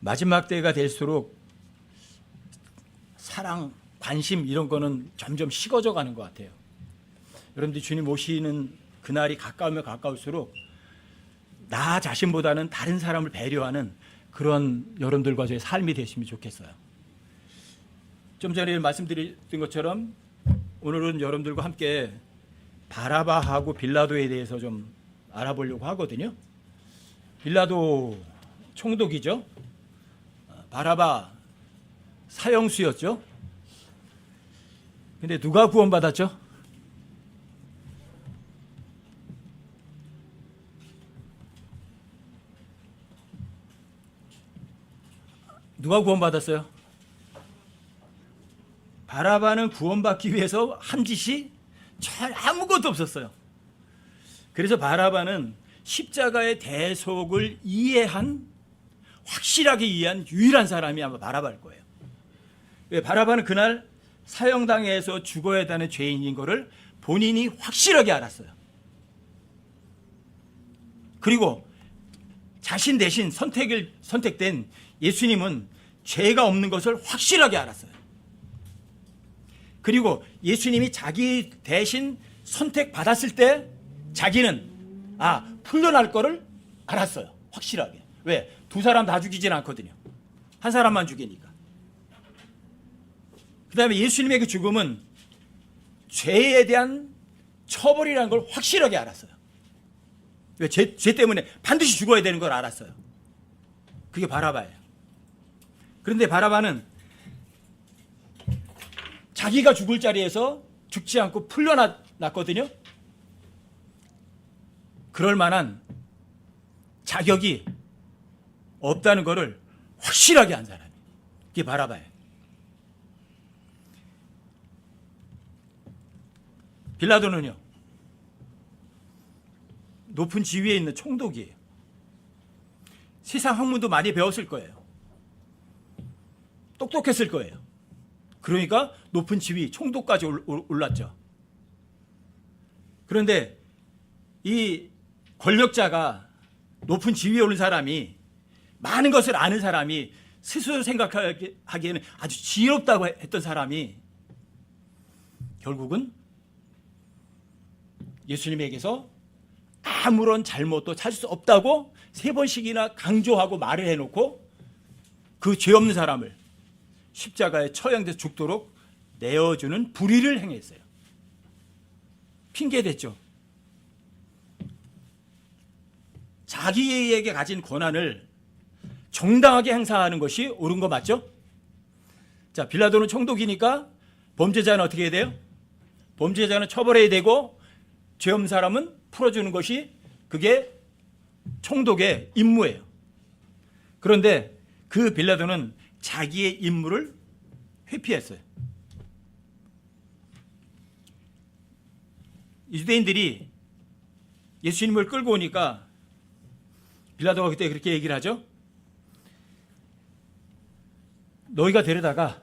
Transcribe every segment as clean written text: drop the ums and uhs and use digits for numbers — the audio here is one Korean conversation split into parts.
마지막 때가 될수록 사랑, 관심 이런 거는 점점 식어져 가는 것 같아요. 여러분들이 주님 오시는 그날이 가까우면 가까울수록 나 자신보다는 다른 사람을 배려하는 그런 여러분들과의 삶이 되시면 좋겠어요. 좀 전에 말씀드린 것처럼 오늘은 여러분들과 함께 바라바하고 빌라도에 대해서 좀 알아보려고 하거든요. 빌라도 총독이죠. 바라바 사형수였죠. 근데 누가 구원받았죠? 누가 구원받았어요? 바라바는 구원받기 위해서 한 짓이 아무것도 없었어요. 그래서 바라바는 십자가의 대속을 확실하게 이해한 유일한 사람이 아마 바라바일 거예요. 왜? 바라바는 그날 사형당해서 죽어야 하는 죄인인 것을 본인이 확실하게 알았어요. 그리고 자신 대신 선택된 예수님은 죄가 없는 것을 확실하게 알았어요. 그리고 예수님이 자기 대신 선택받았을 때 자기는 풀려날 거를 알았어요. 확실하게. 왜? 두 사람 다 죽이진 않거든요. 한 사람만 죽이니까. 그 다음에 예수님의 그 죽음은 죄에 대한 처벌이라는 걸 확실하게 알았어요. 왜? 죄 때문에 반드시 죽어야 되는 걸 알았어요. 그게 바라바예요. 그런데 바라바는 자기가 죽을 자리에서 죽지 않고 풀려났거든요. 그럴 만한 자격이 없다는 것을 확실하게 한 사람이 그게 바라바예요. 빌라도는요, 높은 지위에 있는 총독이에요. 세상 학문도 많이 배웠을 거예요. 똑똑했을 거예요. 그러니까 높은 지위, 총독까지 올랐죠. 그런데 이 권력자가, 높은 지위에 오른 사람이, 많은 것을 아는 사람이, 스스로 생각하기에는 아주 지혜롭다고 했던 사람이 결국은 예수님에게서 아무런 잘못도 찾을 수 없다고 3번씩이나 강조하고 말을 해놓고 그 죄 없는 사람을 십자가에 처형돼서 죽도록 내어주는 불의를 행했어요. 핑계댔죠. 자기에게 가진 권한을 정당하게 행사하는 것이 옳은 거 맞죠? 자, 빌라도는 총독이니까 범죄자는 어떻게 해야 돼요? 범죄자는 처벌해야 되고 죄 없는 사람은 풀어주는 것이 그게 총독의 임무예요. 그런데 그 빌라도는 자기의 임무를 회피했어요. 유대인들이 예수님을 끌고 오니까 빌라도가 그때 그렇게 얘기를 하죠. 너희가 데려다가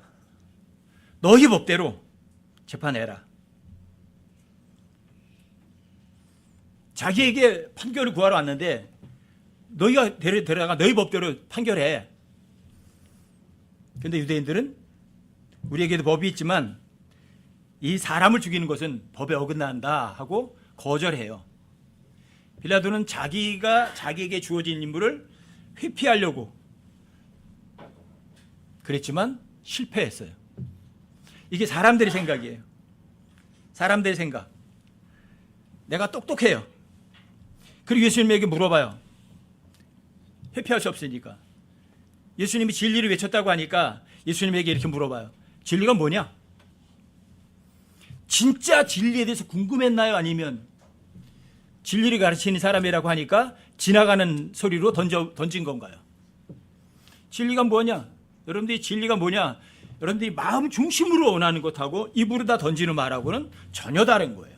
너희 법대로 재판해라. 자기에게 판결을 구하러 왔는데 너희가 데려다가 너희 법대로 판결해. 그런데 유대인들은 우리에게도 법이 있지만 이 사람을 죽이는 것은 법에 어긋난다 하고 거절해요. 빌라도는 자기에게 주어진 임무를 회피하려고 그랬지만 실패했어요. 이게 사람들의 생각이에요. 사람들의 생각. 내가 똑똑해요. 그리고 예수님에게 물어봐요. 회피할 수 없으니까. 예수님이 진리를 외쳤다고 하니까 예수님에게 이렇게 물어봐요. 진리가 뭐냐? 진짜 진리에 대해서 궁금했나요? 아니면 진리를 가르치는 사람이라고 하니까 지나가는 소리로 던진 건가요? 진리가 뭐냐? 여러분들이 진리가 뭐냐? 여러분들이 마음 중심으로 원하는 것하고 입으로 다 던지는 말하고는 전혀 다른 거예요.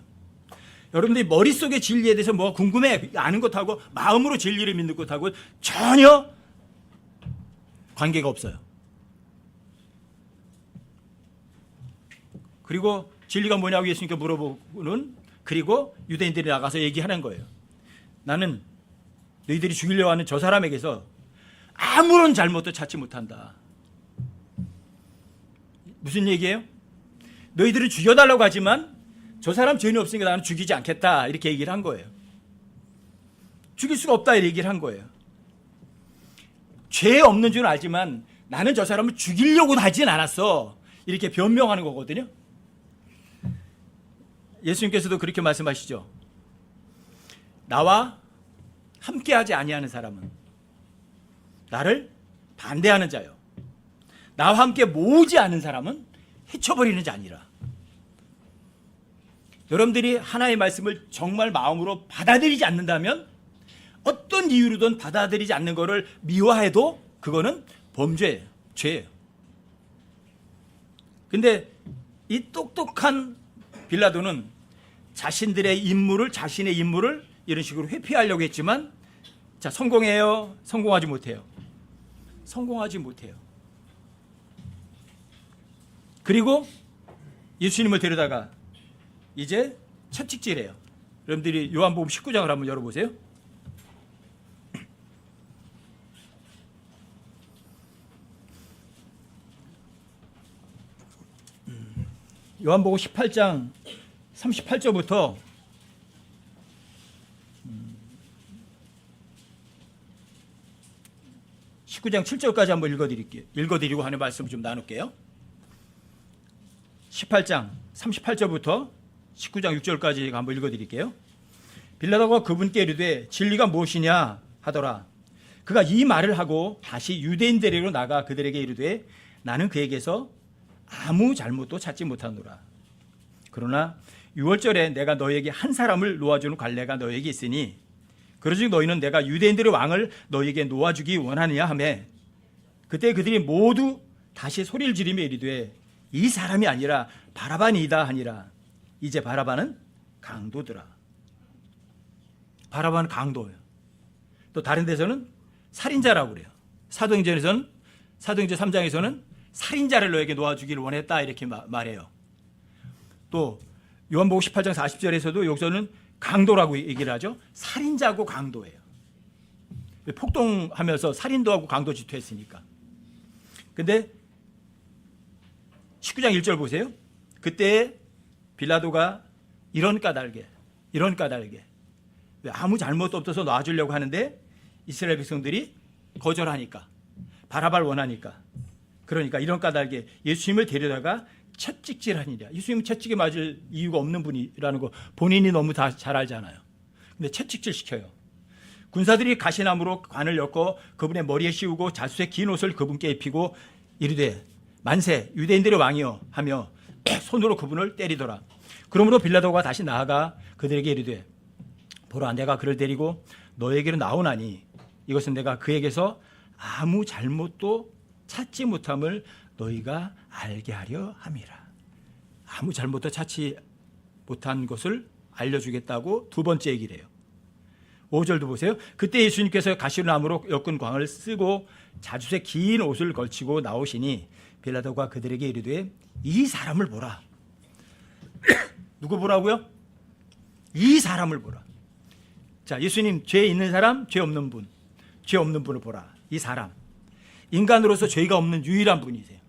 여러분들이 머릿속에 진리에 대해서 뭐가 궁금해 아는 것하고 마음으로 진리를 믿는 것하고 전혀 관계가 없어요. 그리고 진리가 뭐냐고 예수님께 물어보고는 그리고 유대인들이 나가서 얘기하는 거예요. 나는 너희들이 죽이려고 하는 저 사람에게서 아무런 잘못도 찾지 못한다. 무슨 얘기예요? 너희들은 죽여달라고 하지만 저 사람 죄는 없으니까 나는 죽이지 않겠다, 이렇게 얘기를 한 거예요. 죽일 수가 없다, 이렇게 얘기를 한 거예요. 죄 없는 줄 알지만 나는 저 사람을 죽이려고 하진 않았어, 이렇게 변명하는 거거든요. 예수님께서도 그렇게 말씀하시죠. 나와 함께하지 아니하는 사람은 나를 반대하는 자요, 나와 함께 모으지 않은 사람은 해쳐버리는 자니라. 여러분들이 하나의 말씀을 정말 마음으로 받아들이지 않는다면, 어떤 이유로든 받아들이지 않는 것을 미워해도 그거는 범죄예요, 죄예요. 근데 이 똑똑한 빌라도는 자신의 임무를 이런 식으로 회피하려고 했지만, 자, 성공해요? 성공하지 못해요? 성공하지 못해요. 그리고 예수님을 데려다가 이제 채찍질해요. 여러분들이 요한복음 19장을 한번 열어보세요. 요한복음 18장 38절부터 19장 7절까지 한번 읽어드리고 하는 말씀을 좀 나눌게요. 18장 38절부터 19장 6절까지 한번 읽어드릴게요. 빌라도가 그분께 이르되 진리가 무엇이냐 하더라. 그가 이 말을 하고 다시 유대인 데리러 나가 그들에게 이르되 나는 그에게서 아무 잘못도 찾지 못하노라. 그러나 6월절에 내가 너에게 한 사람을 놓아주는 관례가 너에게 있으니 그러즉 너희는 내가 유대인들의 왕을 너에게 놓아주기 원하느냐 하매, 그때 그들이 모두 다시 소리를 지르며 이르되 이 사람이 아니라 바라바니이다 하니라. 이제 바라바는 강도더라. 바라바는 강도예요. 또 다른 데서는 살인자라고 그래요. 사도행전 3장에서는 살인자를 너에게 놓아주기를 원했다, 이렇게 말해요. 또 요한복음 18장 40절에서도 여기서는 강도라고 얘기를 하죠. 살인자고 강도예요. 폭동하면서 살인도 하고 강도 질투했으니까. 근데 19장 1절 보세요. 그때 빌라도가 이런 까닭에 왜 아무 잘못도 없어서 놔주려고 하는데 이스라엘 백성들이 거절하니까, 바라바를 원하니까, 그러니까 이런 까닭에 예수님을 데려다가 채찍질하니라. 예수님은 채찍에 맞을 이유가 없는 분이라는 거 본인이 너무 다 잘 알잖아요. 근데 채찍질 시켜요. 군사들이 가시나무로 관을 엮어 그분의 머리에 씌우고 자수의 긴 옷을 그분께 입히고 이르되 만세 유대인들의 왕이여 하며 손으로 그분을 때리더라. 그러므로 빌라도가 다시 나아가 그들에게 이르되 보라, 내가 그를 데리고 너에게로 나오나니 이것은 내가 그에게서 아무 잘못도 찾지 못함을 너희가 알게 하려 함이라. 아무 잘못도 찾지 못한 것을 알려주겠다고 두 번째 얘기를 해요. 5절도 보세요. 그때 예수님께서 가시나무로 엮은 광을 쓰고 자주색 긴 옷을 걸치고 나오시니 빌라도가 그들에게 이르되 이 사람을 보라. 누구 보라고요? 이 사람을 보라. 자, 예수님 죄 있는 사람, 죄 없는 분, 죄 없는 분을 보라. 이 사람, 인간으로서 죄가 없는 유일한 분이세요.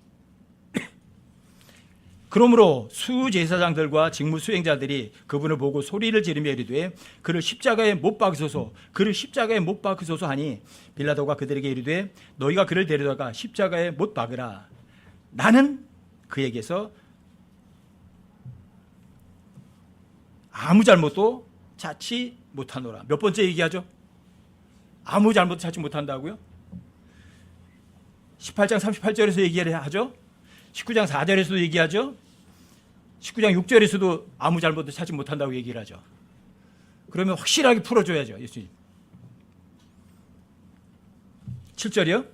그러므로 수제사장들과 직무 수행자들이 그분을 보고 소리를 지르며 이르되 그를 십자가에 못 박으소서, 그를 십자가에 못 박으소서 하니 빌라도가 그들에게 이르되 너희가 그를 데려다가 십자가에 못 박으라. 나는 그에게서 아무 잘못도 찾지 못하노라. 몇 번째 얘기하죠? 아무 잘못도 찾지 못한다고요? 18장 38절에서 얘기를 하죠. 19장 4절에서도 얘기하죠. 19장 6절에서도 아무 잘못도 찾지 못한다고 얘기를 하죠. 그러면 확실하게 풀어줘야죠, 예수님. 7절이요.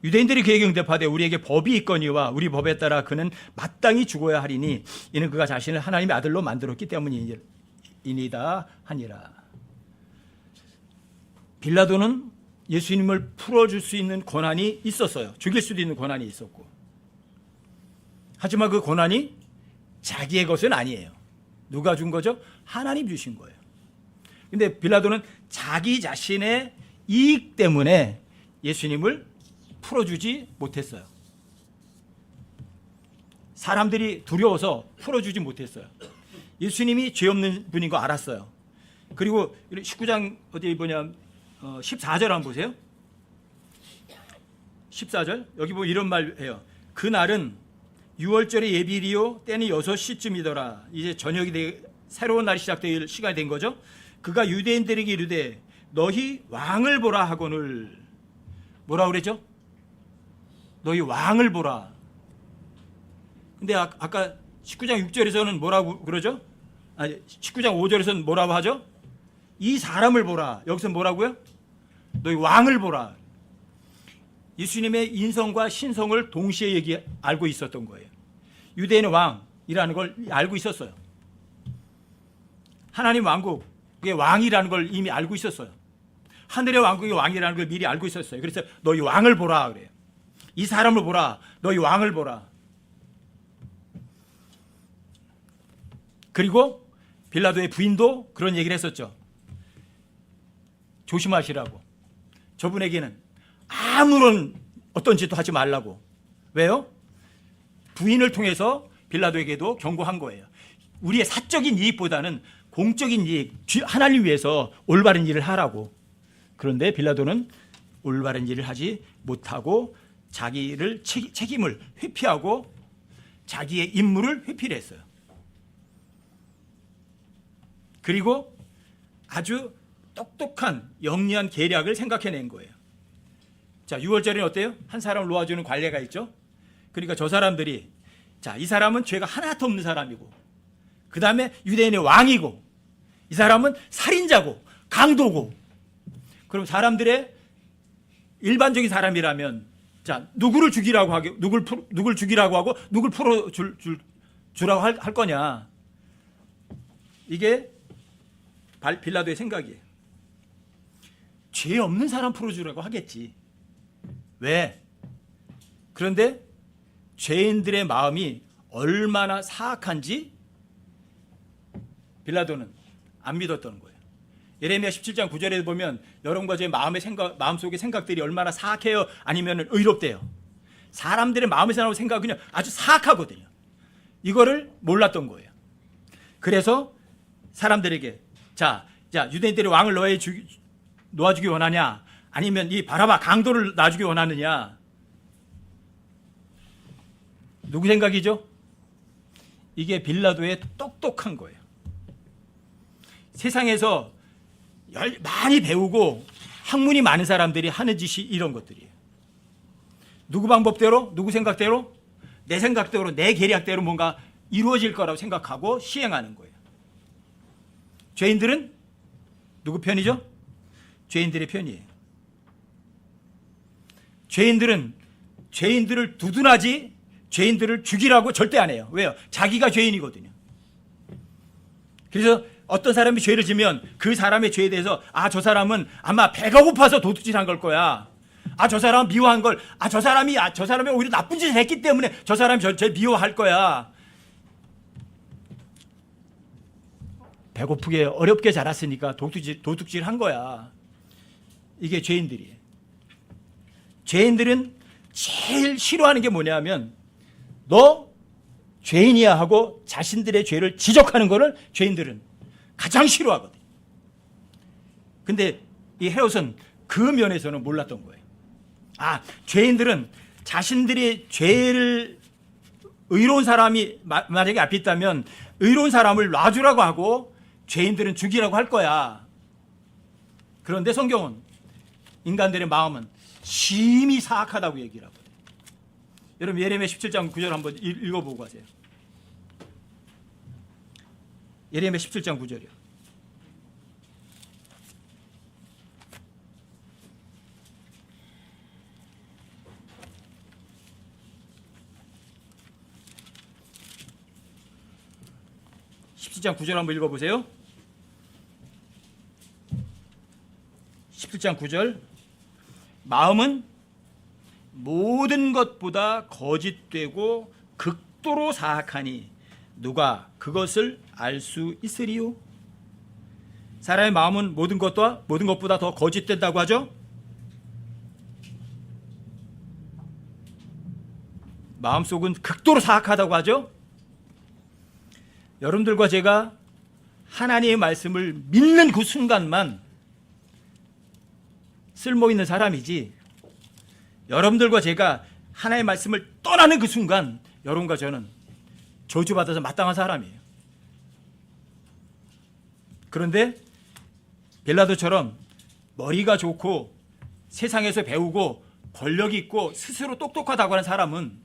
유대인들이 그에게 응답하되 우리에게 법이 있거니와 우리 법에 따라 그는 마땅히 죽어야 하리니 이는 그가 자신을 하나님의 아들로 만들었기 때문이니이다 하니라. 빌라도는 예수님을 풀어줄 수 있는 권한이 있었어요. 죽일 수도 있는 권한이 있었고, 하지만 그 권한이 자기의 것은 아니에요. 누가 준 거죠? 하나님 주신 거예요. 근데 빌라도는 자기 자신의 이익 때문에 예수님을 풀어주지 못했어요. 사람들이 두려워서 풀어주지 못했어요. 예수님이 죄 없는 분인 거 알았어요. 그리고 19장 어디 뭐냐 14절 한번 보세요. 14절 여기 뭐 이런 말 해요. 그날은 6월절의 예비일이요 때는 6시쯤이더라. 이제 저녁이 새로운 날이 시작될 시간이 된 거죠. 그가 유대인들에게 이르되 너희 왕을 보라 하거늘. 뭐라 그랬죠? 너희 왕을 보라. 근데 아까 19장 6절에서는 뭐라고 그러죠? 아니 19장 5절에서는 뭐라고 하죠? 이 사람을 보라. 여기서 뭐라고요? 너희 왕을 보라. 예수님의 인성과 신성을 동시에 알고 있었던 거예요. 유대인의 왕이라는 걸 알고 있었어요. 하나님 왕국의 왕이라는 걸 이미 알고 있었어요. 하늘의 왕국의 왕이라는 걸 미리 알고 있었어요. 그래서 너희 왕을 보라 그래요. 이 사람을 보라. 너희 왕을 보라. 그리고 빌라도의 부인도 그런 얘기를 했었죠. 조심하시라고. 저분에게는 아무런 어떤 짓도 하지 말라고. 왜요? 부인을 통해서 빌라도에게도 경고한 거예요. 우리의 사적인 이익보다는 공적인 이익, 하나님 위해서 올바른 일을 하라고. 그런데 빌라도는 올바른 일을 하지 못하고 자기를 책임을 회피하고 자기의 임무를 회피를 했어요. 그리고 아주 똑똑한 영리한 계략을 생각해낸 거예요. 자, 6월절에는 어때요? 한 사람을 놓아주는 관례가 있죠. 그러니까 저 사람들이 자, 이 사람은 죄가 하나도 없는 사람이고 그 다음에 유대인의 왕이고 이 사람은 살인자고 강도고. 그럼 사람들의 일반적인 사람이라면 자, 누구를 죽이라고 하고 누굴 죽이라고 하고 누굴 풀어 주라고 할 거냐. 이게 빌라도의 생각이에요. 죄 없는 사람 풀어주라고 하겠지. 왜? 그런데 죄인들의 마음이 얼마나 사악한지 빌라도는 안 믿었던 거예요. 예레미야 17장 9절에 보면 여러분과 제 마음속의 생각들이 얼마나 사악해요? 아니면 의롭대요? 사람들의 마음에서 나오는 생각은 그냥 아주 사악하거든요. 이거를 몰랐던 거예요. 그래서 사람들에게 자 유대인들의 왕을 놓아주기 원하냐? 아니면 이 바라바 강도를 놔주기 원하느냐? 누구 생각이죠? 이게 빌라도의 똑똑한 거예요. 세상에서 많이 배우고 학문이 많은 사람들이 하는 짓이 이런 것들이에요. 누구 방법대로, 누구 생각대로, 내 생각대로, 내 계략대로 뭔가 이루어질 거라고 생각하고 시행하는 거예요. 죄인들은 누구 편이죠? 죄인들의 편이에요. 죄인들은 죄인들을 두둔하지 죄인들을 죽이라고 절대 안 해요. 왜요? 자기가 죄인이거든요. 그래서 어떤 사람이 죄를 지면 그 사람의 죄에 대해서 저 사람은 아마 배가 고파서 도둑질한 걸 거야. 저 사람은 미워한 걸 저 사람이 오히려 나쁜 짓을 했기 때문에 저 사람이 저 미워할 거야. 배고프게 어렵게 자랐으니까 도둑질 한 거야. 이게 죄인들이에요. 죄인들은 제일 싫어하는 게 뭐냐면 너 죄인이야 하고 자신들의 죄를 지적하는 거를 죄인들은 가장 싫어하거든요. 근데 이 헤롯은 그 면에서는 몰랐던 거예요. 죄인들은 자신들의 죄를 의로운 사람이 만약에 앞에 있다면 의로운 사람을 놔주라고 하고 죄인들은 죽이라고 할 거야. 그런데 성경은 인간들의 마음은 심히 사악하다고 얘기를 하거든요. 여러분 예레미야 17장 9절 한번 읽어보고 가세요. 예레미야 17장 9절이요. 장 9절 한번 읽어보세요. 17장 9절 마음은 모든 것보다 거짓되고 극도로 사악하니 누가 그것을 알 수 있으리요? 사람의 마음은 모든 것보다 더 거짓된다고 하죠? 마음속은 극도로 사악하다고 하죠. 여러분들과 제가 하나님의 말씀을 믿는 그 순간만 쓸모있는 사람이지, 여러분들과 제가 하나님의 말씀을 떠나는 그 순간 여러분과 저는 저주받아서 마땅한 사람이에요. 그런데 빌라도처럼 머리가 좋고 세상에서 배우고 권력 있고 스스로 똑똑하다고 하는 사람은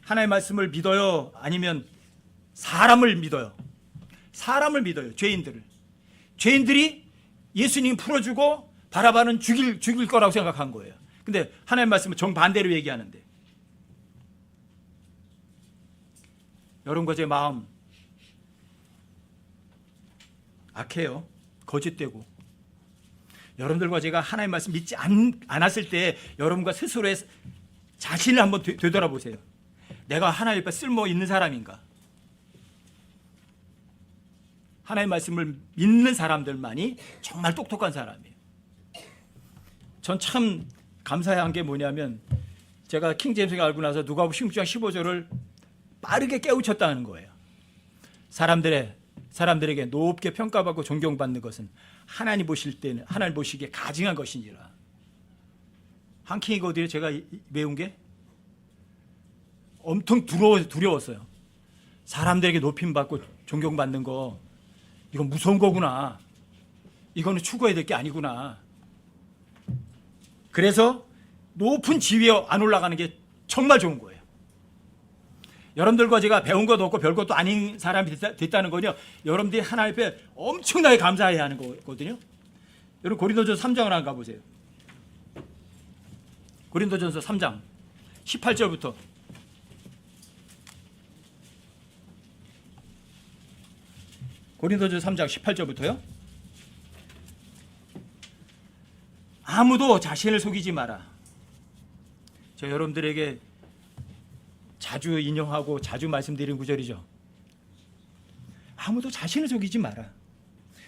하나님의 말씀을 믿어요? 아니면 사람을 믿어요? 사람을 믿어요. 죄인들이 예수님 풀어주고 바라바는 죽일 거라고 생각한 거예요. 근데 하나님의 말씀은 정반대로 얘기하는데, 여러분과 제 마음 악해요. 거짓되고. 여러분들과 제가 하나님의 말씀 믿지 않았을 때 여러분과 스스로의 자신을 한번 되돌아보세요. 내가 하나님 앞에 쓸모 있는 사람인가? 하나님의 말씀을 믿는 사람들만이 정말 똑똑한 사람이에요. 전 참 감사한 게 뭐냐면, 제가 킹제임스가 알고 나서 누가복음 16장 15절을 빠르게 깨우쳤다는 거예요. 사람들에게 높게 평가받고 존경받는 것은 하나님 보시기에 가증한 것이니라. 한킹이거든요. 제가 외운 게 엄청 두려웠어요. 사람들에게 높임받고 존경받는 거, 이건 무서운 거구나. 이거는 추구해야 될 게 아니구나. 그래서 높은 지위에 안 올라가는 게 정말 좋은 거예요. 여러분들과 제가 배운 것도 없고 별 것도 아닌 사람이 됐다는 거요, 여러분들이 하나님 앞에 엄청나게 감사해야 하는 거거든요. 여러분 고린도전서 3장을 한번 가보세요. 고린도전서 3장 18절부터. 고린도전서 3장 18절부터요. 아무도 자신을 속이지 마라. 저 여러분들에게 자주 인용하고 자주 말씀드리는 구절이죠. 아무도 자신을 속이지 마라.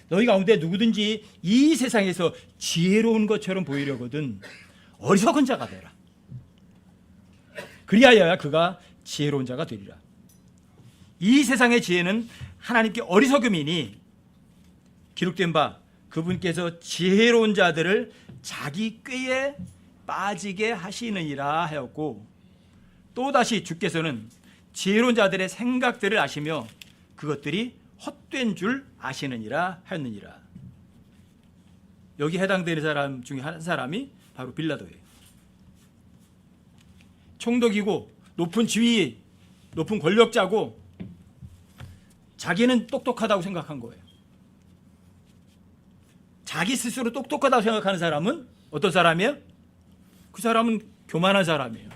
너희 가운데 누구든지 이 세상에서 지혜로운 것처럼 보이려거든 어리석은 자가 되라. 그리하여야 그가 지혜로운 자가 되리라. 이 세상의 지혜는 하나님께 어리석음이니 기록된 바 그분께서 지혜로운 자들을 자기 꾀에 빠지게 하시느니라 하였고, 또다시 주께서는 지혜로운 자들의 생각들을 아시며 그것들이 헛된 줄 아시느니라 하였느니라. 여기 해당되는 사람 중에 한 사람이 바로 빌라도예요. 총독이고 높은 지위, 높은 권력자고 자기는 똑똑하다고 생각한 거예요. 자기 스스로 똑똑하다고 생각하는 사람은 어떤 사람이에요? 그 사람은 교만한 사람이에요.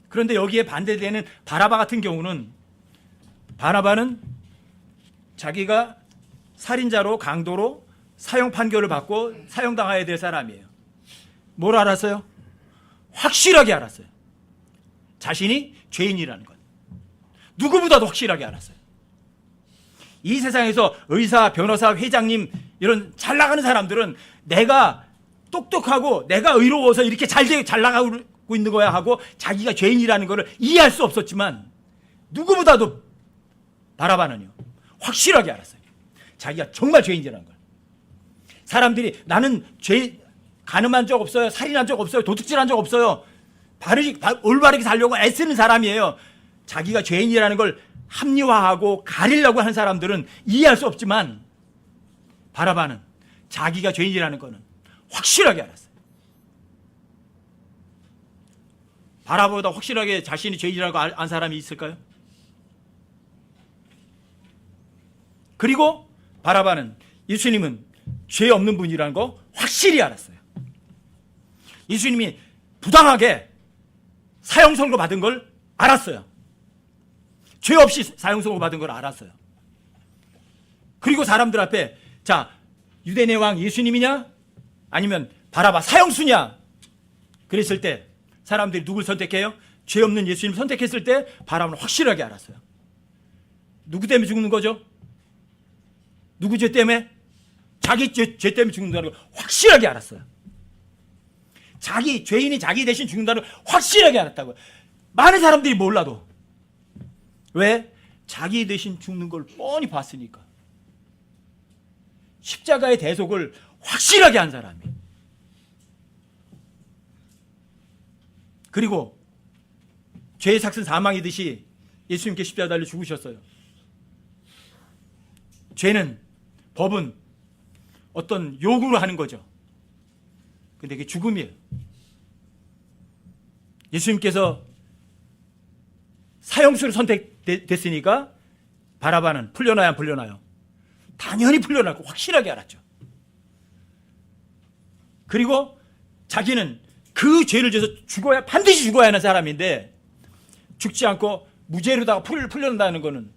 그런데 여기에 반대되는 바라바 같은 경우는, 바라바는 자기가 살인자로 강도로 사형 판결을 받고 사형당해야 될 사람이에요. 뭘 알았어요? 확실하게 알았어요. 자신이 죄인이라는 것. 누구보다도 확실하게 알았어요. 이 세상에서 의사, 변호사, 회장님 이런 잘 나가는 사람들은 내가 똑똑하고 내가 의로워서 이렇게 잘 나가고 있는 거야 하고 자기가 죄인이라는 것을 이해할 수 없었지만, 누구보다도 바라바는요 확실하게 알았어요. 자기가 정말 죄인이라는 걸. 사람들이 나는 간음한 적 없어요, 살인한 적 없어요, 도둑질한 적 없어요, 올바르게 살려고 애쓰는 사람이에요. 자기가 죄인이라는 걸 합리화하고 가리려고 하는 사람들은 이해할 수 없지만, 바라바는 자기가 죄인이라는 것은 확실하게 알았어요. 바라바보다 확실하게 자신이 죄인이라고 안 사람이 있을까요? 그리고 바라바는 예수님은 죄 없는 분이라는 거 확실히 알았어요. 예수님이 부당하게 사형 선고 받은 걸 알았어요. 죄 없이 사형 선고 받은 걸 알았어요. 그리고 사람들 앞에, 자, 유대인의 왕 예수님이냐 아니면 바라바 사형수냐 그랬을 때 사람들이 누굴 선택해요? 죄 없는 예수님 선택했을 때 바라바는 확실하게 알았어요. 누구 때문에 죽는 거죠? 누구 죄 때문에? 자기 죄 때문에 죽는다는 걸 확실하게 알았어요. 죄인이 자기 대신 죽는다는 확실하게 알았다고요. 많은 사람들이 몰라도. 왜? 자기 대신 죽는 걸 뻔히 봤으니까. 십자가의 대속을 확실하게 한 사람이. 그리고 죄의 삭은 사망이듯이 예수님께 십자가 달려 죽으셨어요. 죄는, 법은 어떤 요구를 하는 거죠. 근데 그게 죽음이에요. 예수님께서 사형수로 선택됐으니까 바라바는 풀려나야 안 풀려나요? 당연히 풀려나고 확실하게 알았죠. 그리고 자기는 그 죄를 져서 반드시 죽어야 하는 사람인데 죽지 않고 무죄로다가 풀려난다는 것은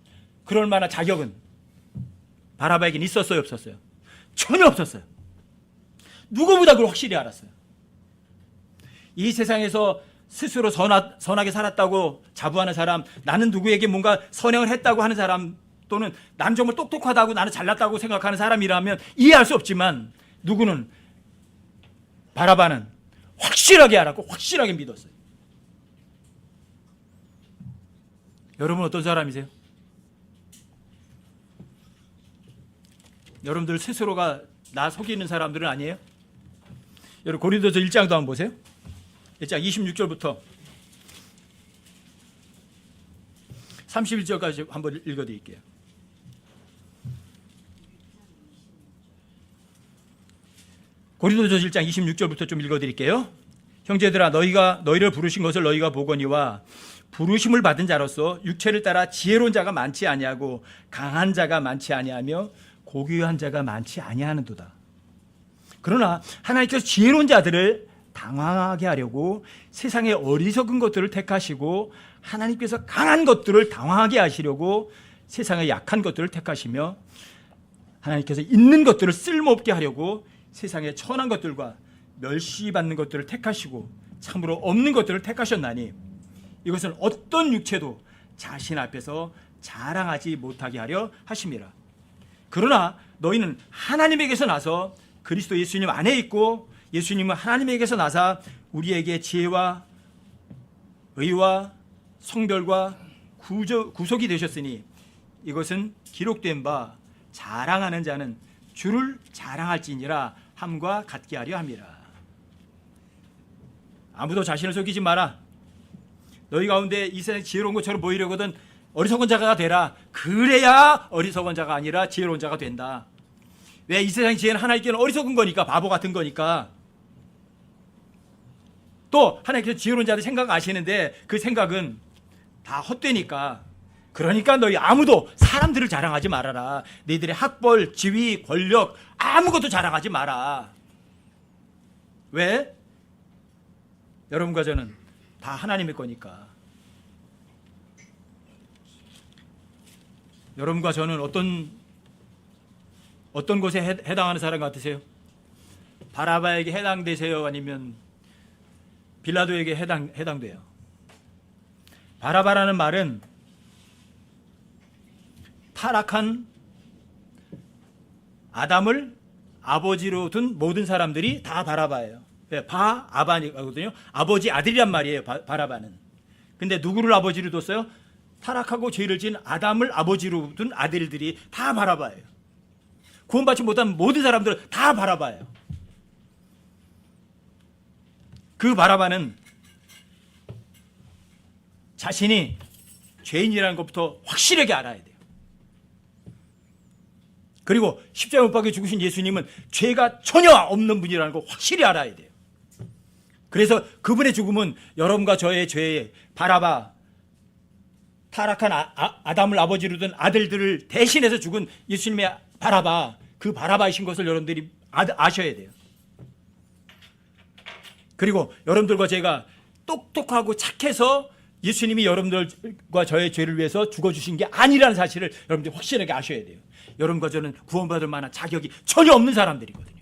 그럴 만한 자격은 바라바에게는 있었어요, 없었어요? 전혀 없었어요. 누구보다 그걸 확실히 알았어요. 이 세상에서 스스로 선하게 살았다고 자부하는 사람, 나는 누구에게 뭔가 선행을 했다고 하는 사람, 또는 나는 정말 똑똑하다고, 나는 잘났다고 생각하는 사람이라면 이해할 수 없지만, 누구는, 바라바는 확실하게 알았고 확실하게 믿었어요. 여러분 어떤 사람이세요? 여러분들 스스로가 나 속이는 사람들은 아니에요? 여러분 고린도서 1장도 한번 보세요. 1장 26절부터 31절까지 한번 읽어드릴게요. 고린도서 1장 26절부터 좀 읽어드릴게요. 형제들아, 너희를 부르신 것을 너희가 보거니와 부르심을 받은 자로서 육체를 따라 지혜로운 자가 많지 아니하고 강한 자가 많지 아니하며 고귀한 자가 많지 아니하는도다. 그러나 하나님께서 지혜로운 자들을 당황하게 하려고 세상의 어리석은 것들을 택하시고, 하나님께서 강한 것들을 당황하게 하시려고 세상의 약한 것들을 택하시며, 하나님께서 있는 것들을 쓸모없게 하려고 세상의 천한 것들과 멸시받는 것들을 택하시고 참으로 없는 것들을 택하셨나니, 이것은 어떤 육체도 자신 앞에서 자랑하지 못하게 하려 하심이라. 그러나 너희는 하나님에게서 나서 그리스도 예수님 안에 있고, 예수님은 하나님에게서 나사 우리에게 지혜와 의와 성별과 구속이 되셨으니, 이것은 기록된 바 자랑하는 자는 주를 자랑할지니라 함과 같게 하려 함이라. 아무도 자신을 속이지 마라. 너희 가운데 이 세상 지혜로운 것처럼 보이려거든 어리석은 자가 되라. 그래야 어리석은 자가 아니라 지혜로운 자가 된다. 왜? 이 세상 지혜는 하나님께는 어리석은 거니까, 바보 같은 거니까. 또 하나님께서 지혜로운 자들 생각 아시는데 그 생각은 다 헛되니까. 그러니까 너희 아무도 사람들을 자랑하지 말아라. 너희들의 학벌, 지위, 권력 아무것도 자랑하지 마라. 왜? 여러분과 저는 다 하나님의 거니까. 여러분과 저는 어떤 곳에 해당하는 사람 같으세요? 바라바에게 해당되세요? 아니면 빌라도에게 해당돼요? 바라바라는 말은 타락한 아담을 아버지로 둔 모든 사람들이 다 바라바예요. 아바니거든요. 아버지 아들이란 말이에요. 바라바는. 근데 누구를 아버지로 뒀어요? 타락하고 죄를 지은 아담을 아버지로 둔 아들들이 다 바라바예요. 구원받지 못한 모든 사람들은 다 바라바예요. 그 바라바는 자신이 죄인이라는 것부터 확실하게 알아야 돼요. 그리고 십자가 못 박혀 죽으신 예수님은 죄가 전혀 없는 분이라는 걸 확실히 알아야 돼요. 그래서 그분의 죽음은 여러분과 저의 죄에 바라바, 타락한 아담을 아버지로 둔 아들들을 대신해서 죽은 예수님의 바라바, 그 바라바이신 것을 여러분들이 아셔야 돼요. 그리고 여러분들과 제가 똑똑하고 착해서 예수님이 여러분들과 저의 죄를 위해서 죽어주신 게 아니라는 사실을 여러분들이 확실하게 아셔야 돼요. 여러분과 저는 구원받을 만한 자격이 전혀 없는 사람들이거든요.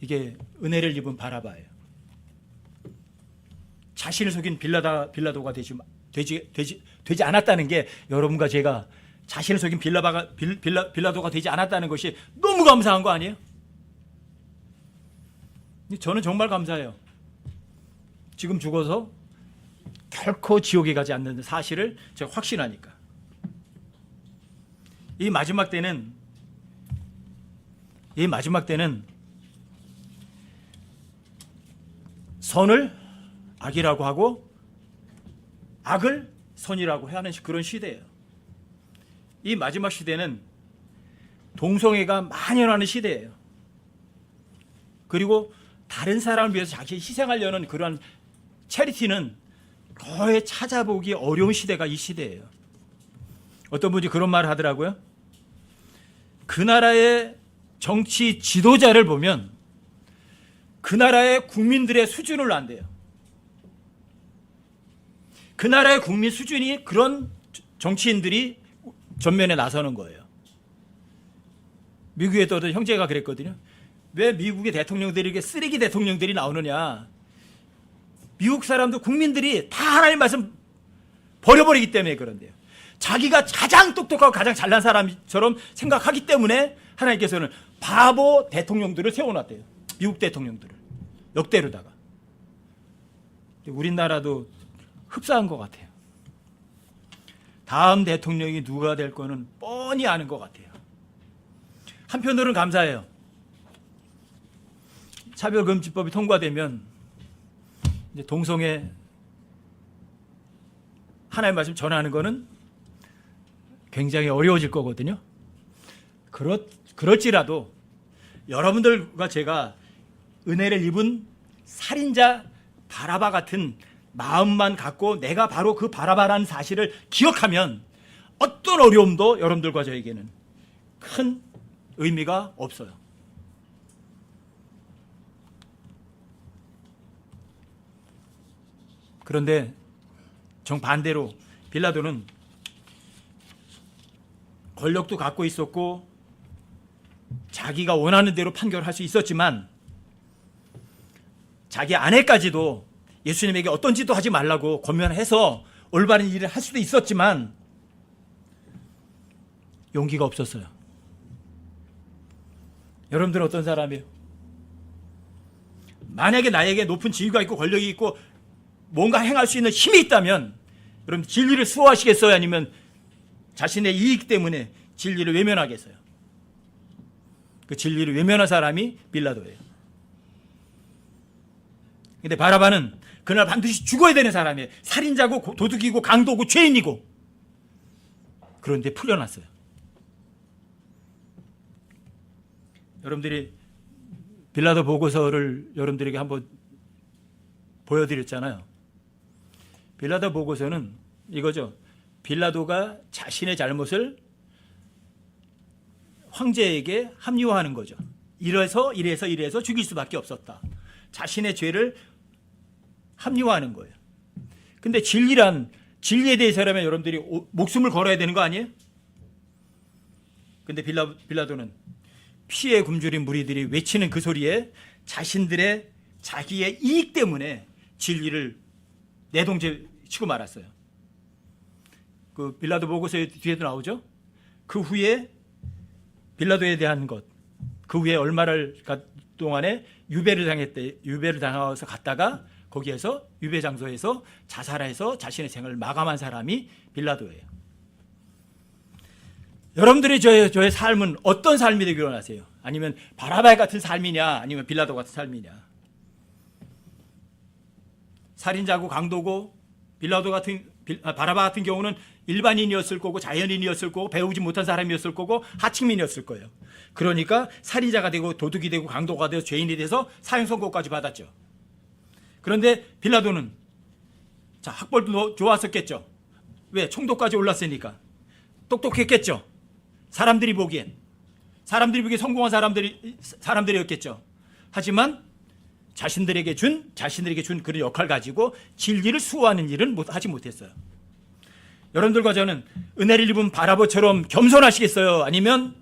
이게 은혜를 입은 바라바예요. 자신을 속인 빌라도가 되지 않았다는 게, 여러분과 제가 자신을 속인 빌라도가 되지 않았다는 것이 너무 감사한 거 아니에요? 저는 정말 감사해요. 지금 죽어서 결코 지옥에 가지 않는 사실을 제가 확신하니까. 이 마지막 때는 선을 악이라고 하고 악을 선이라고 하는 그런 시대예요. 이 마지막 시대는 동성애가 만연하는 시대예요. 그리고 다른 사람을 위해서 자기 희생하려는 그러한 체리티는 거의 찾아보기 어려운 시대가 이 시대예요. 어떤 분이 그런 말을 하더라고요. 그 나라의 정치 지도자를 보면 그 나라의 국민들의 수준을 안대요. 그 나라의 국민 수준이 그런 정치인들이 전면에 나서는 거예요. 미국에도 어떤 형제가 그랬거든요. 왜 미국의 대통령들이 이렇게 쓰레기 대통령들이 나오느냐. 미국 사람들 국민들이 다 하나님 말씀 버려버리기 때문에 그런데요. 자기가 가장 똑똑하고 가장 잘난 사람처럼 생각하기 때문에 하나님께서는 바보 대통령들을 세워놨대요. 미국 대통령들을 역대로다가. 우리나라도 흡사한 것 같아요. 다음 대통령이 누가 될 거는 뻔히 아는 것 같아요. 한편으로는 감사해요. 차별금지법이 통과되면 이제 동성애 하나님의 말씀 전하는 거는 굉장히 어려워질 거거든요. 그럴지라도 여러분들과 제가 은혜를 입은 살인자 바라바 같은 마음만 갖고 내가 바로 그 바라바라는 사실을 기억하면 어떤 어려움도 여러분들과 저에게는 큰 의미가 없어요. 그런데 정반대로 빌라도는 권력도 갖고 있었고 자기가 원하는 대로 판결할 수 있었지만 자기 아내까지도 예수님에게 어떤 짓도 하지 말라고 권면해서 올바른 일을 할 수도 있었지만 용기가 없었어요. 여러분들은 어떤 사람이에요? 만약에 나에게 높은 지위가 있고 권력이 있고 뭔가 행할 수 있는 힘이 있다면 여러분 진리를 수호하시겠어요? 아니면 자신의 이익 때문에 진리를 외면하겠어요? 그 진리를 외면한 사람이 빌라도예요. 근데 바라바는 그날 반드시 죽어야 되는 사람이에요. 살인자고 도둑이고 강도고 죄인이고. 그런데 풀려났어요. 여러분들이 빌라도 보고서를 여러분들에게 한번 보여드렸잖아요. 빌라도 보고서는 이거죠. 빌라도가 자신의 잘못을 황제에게 합리화하는 거죠. 이래서 죽일 수밖에 없었다. 자신의 죄를 합리화하는 거예요. 근데 진리에 대해서라면 여러분들이 목숨을 걸어야 되는 거 아니에요? 근데 빌라도는 피에 굶주린 무리들이 외치는 그 소리에 자기의 이익 때문에 진리를 내동제 치고 말았어요. 그 빌라도 보고서의 뒤에도 나오죠. 그 후에 빌라도에 대한 것, 그 후에 얼마를 동안에 유배를 당해서 갔다가 거기에서 유배 장소에서 자살해서 자신의 생을 마감한 사람이 빌라도예요. 여러분들이 저의 삶은 어떤 삶이 되기를 원하세요? 아니면 바라바 같은 삶이냐, 아니면 빌라도 같은 삶이냐? 살인자고 강도고 바라바 같은 경우는 일반인이었을 거고 자연인이었을 거고 배우지 못한 사람이었을 거고 하층민이었을 거예요. 그러니까 살인자가 되고 도둑이 되고 강도가 되고 죄인이 돼서 사형 선고까지 받았죠. 그런데 빌라도는 학벌도 좋았었겠죠. 왜? 총독까지 올랐으니까. 똑똑했겠죠. 사람들이 보기엔 성공한 사람들이었겠죠. 하지만 자신들에게 준 그런 역할 가지고 진리를 수호하는 일은 하지 못했어요. 여러분들과 저는 은혜를 입은 바라바처럼 겸손하시겠어요? 아니면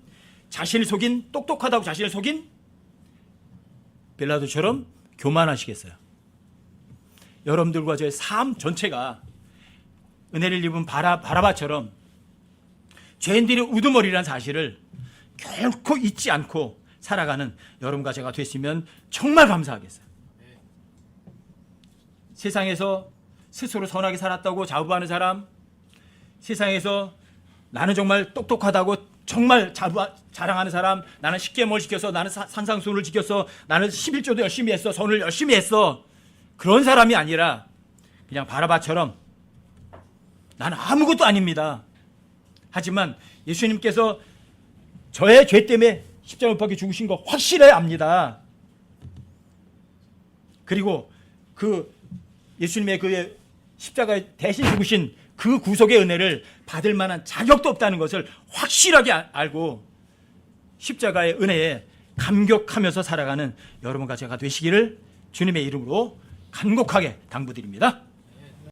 자신을 속인 똑똑하다고 자신을 속인 빌라도처럼 교만하시겠어요? 여러분들과 저의 삶 전체가 은혜를 입은 바라바처럼 죄인들의 우두머리라는 사실을 결코 잊지 않고 살아가는 여러분과 제가 됐으면 정말 감사하겠어요. 세상에서 스스로 선하게 살았다고 자부하는 사람, 세상에서 나는 정말 똑똑하다고 정말 자랑하는 사람, 나는 십계명을 지켜서, 나는 산상수훈을 지켜서, 나는 11조도 열심히 했어, 선을 열심히 했어, 그런 사람이 아니라 그냥 바라바처럼 나는 아무것도 아닙니다. 하지만 예수님께서 저의 죄 때문에 십자가 못 박혀 죽으신 거 확실히 압니다. 그리고 그 예수님의 그 십자가에 대신 죽으신 그 구속의 은혜를 받을 만한 자격도 없다는 것을 확실하게 알고 십자가의 은혜에 감격하면서 살아가는 여러분과 제가 되시기를 주님의 이름으로 간곡하게 당부드립니다.